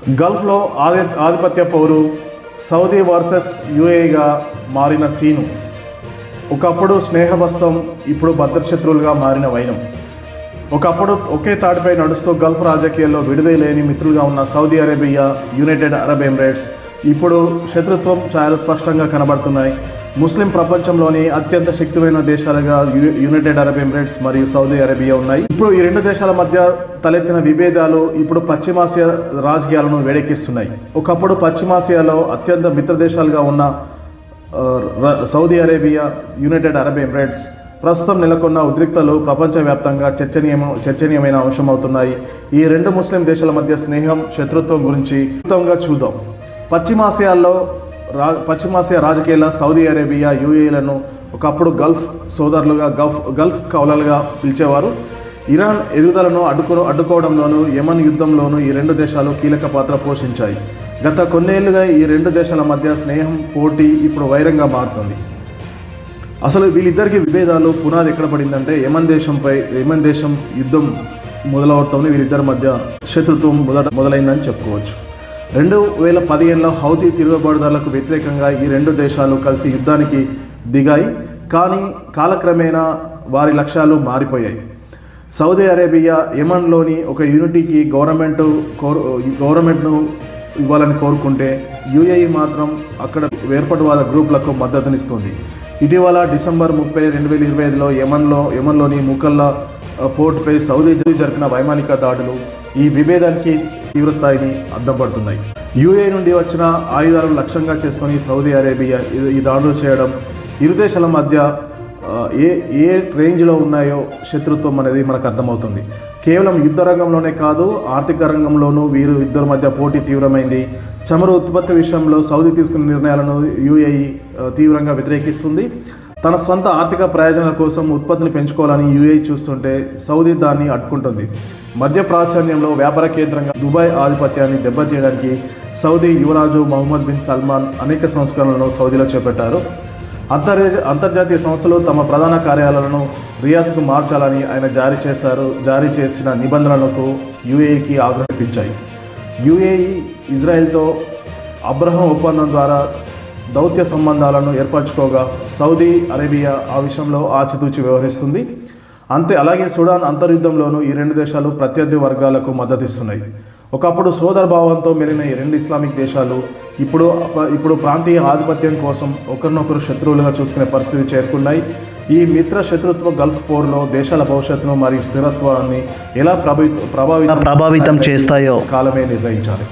గల్ఫ్లో ఆధిపత్య పౌరు Saudi versus యుఏఈగా మారిన సీను. ఒకప్పుడు స్నేహబస్తం, ఇప్పుడు భద్రశత్రువులుగా మారిన వైనం. ఒకప్పుడు ఒకే తాటిపై నడుస్తూ గల్ఫ్ రాజకీయాల్లో విడుదల లేని మిత్రులుగా ఉన్న Saudi Arabia, United Arab Emirates ఇప్పుడు శత్రుత్వం ఛాయలు స్పష్టంగా కనబడుతున్నాయి. ముస్లిం ప్రపంచంలోని అత్యంత శక్తిమైన దేశాలుగా యునైటెడ్ అరబ్ ఎమిరేట్స్ మరియు సౌదీ అరేబియా ఉన్నాయి. ఇప్పుడు ఈ రెండు దేశాల మధ్య తలెత్తిన విభేదాలు ఇప్పుడు పశ్చిమాసియా రాజకీయాలను వేడెక్కిస్తున్నాయి. ఒకప్పుడు పశ్చిమాసియాలో అత్యంత మిత్ర దేశాలుగా ఉన్న Saudi Arabia, United Arab Emirates ప్రస్తుతం నెలకొన్న ఉద్రిక్తలు ప్రపంచవ్యాప్తంగా చర్చనీయమైన అంశం అవుతున్నాయి. ఈ రెండు ముస్లిం దేశాల మధ్య స్నేహం, శత్రుత్వం గురించి క్లుప్తంగా చూద్దాం. పశ్చిమాసియా రాజకీయాల సౌదీ అరేబియా, యుఏఈలను ఒకప్పుడు గల్ఫ్ సోదరులుగా, గల్ఫ్ కౌలలుగా పిలిచేవారు. ఇరాన్ ఎదుగుదలను అడ్డుకోవడంలోనూ, యెమన్ యుద్ధంలోనూ ఈ రెండు దేశాలు కీలక పాత్ర పోషించాయి. గత కొన్నేళ్లుగా ఈ రెండు దేశాల మధ్య స్నేహం, పోటీ ఇప్పుడు వైరంగా మారుతుంది. అసలు వీళ్ళిద్దరికి విభేదాలు పునాది ఎక్కడ పడిందంటే యెమన్ దేశం యుద్ధం మొదలవడంతోనే వీళ్ళిద్దరి మధ్య శత్రుత్వం మొదలైందని చెప్పుకోవచ్చు. 2015లో హౌతీ తిరుగుబాటుదారులకు వ్యతిరేకంగా ఈ రెండు దేశాలు కలిసి యుద్ధానికి దిగాయి. కానీ కాలక్రమేణా వారి లక్ష్యాలు మారిపోయాయి. సౌదీ అరేబియా యెమన్లోని ఒక యూనిటీకి గవర్నమెంట్ను ఇవ్వాలని కోరుకుంటే, యుఏఈ మాత్రం అక్కడ వేర్పాటువాద గ్రూపులకు మద్దతునిస్తుంది. ఇటీవల డిసెంబర్ 30, 2025లో యెమన్లోని ముకల్లా పోర్టుపై సౌదీ జరిపిన వైమానిక దాడులు ఈ విభేదానికి తీవ్రస్థాయిని అద్దం పడుతున్నాయి. యుఏఈ నుండి వచ్చిన ఆయుధాలను లక్ష్యంగా చేసుకొని సౌదీ అరేబియా ఈ దాడులు చేయడం ఇరు దేశాల మధ్య ఏ రేంజ్లో ఉన్నాయో శత్రుత్వం అనేది మనకు అర్థమవుతుంది. కేవలం యుద్ధ రంగంలోనే కాదు, ఆర్థిక రంగంలోనూ వీరు ఇద్దరి మధ్య పోటీ తీవ్రమైంది. చమురు ఉత్పత్తి విషయంలో సౌదీ తీసుకున్న నిర్ణయాలను యుఏఈ తీవ్రంగా వ్యతిరేకిస్తుంది. తన సొంత ఆర్థిక ప్రయోజనాల కోసం ఉత్పత్తిని పెంచుకోవాలని యుఏఈ చూస్తుంటే సౌదీ దాన్ని అడ్డుకుంటుంది. మధ్య ప్రాచుర్యంలో వ్యాపార కేంద్రంగా దుబాయ్ ఆధిపత్యాన్ని దెబ్బతీయడానికి సౌదీ యువరాజు మహమ్మద్ బిన్ సల్మాన్ అనేక సంస్కరణలను సౌదీలో చేపట్టారు. అంతర్జాతీయ సంస్థలు తమ ప్రధాన కార్యాలయాలను రియాద్కు మార్చాలని ఆయన జారీ చేసిన నిబంధనలకు యుఏఈకి ఆగ్రహించాయి. యుఏఈ ఇజ్రాయెల్తో అబ్రహం ఒప్పందం ద్వారా దౌత్య సంబంధాలను ఏర్పరచుకోగా, సౌదీ అరేబియా ఆ విషయంలో ఆచితూచి వ్యవహరిస్తుంది. అలాగే సుడాన్ అంతర్యుద్ధంలోనూ ఈ రెండు దేశాలు ప్రత్యర్థి వర్గాలకు మద్దతిస్తున్నాయి. ఒకప్పుడు సోదరభావంతో మెలిగిన ఈ రెండు ఇస్లామిక్ దేశాలు ఇప్పుడు ప్రాంతీయ ఆధిపత్యం కోసం ఒకరినొకరు శత్రువులుగా చూసుకునే పరిస్థితి చేరుకున్నాయి. ఈ మిత్ర శత్రుత్వ గల్ఫ్ పోర్లో దేశాల భవిష్యత్తును మరియు స్థిరత్వాన్ని ఎలా ప్రభావితం చేస్తాయో కాలమే నిర్ణయించాలి.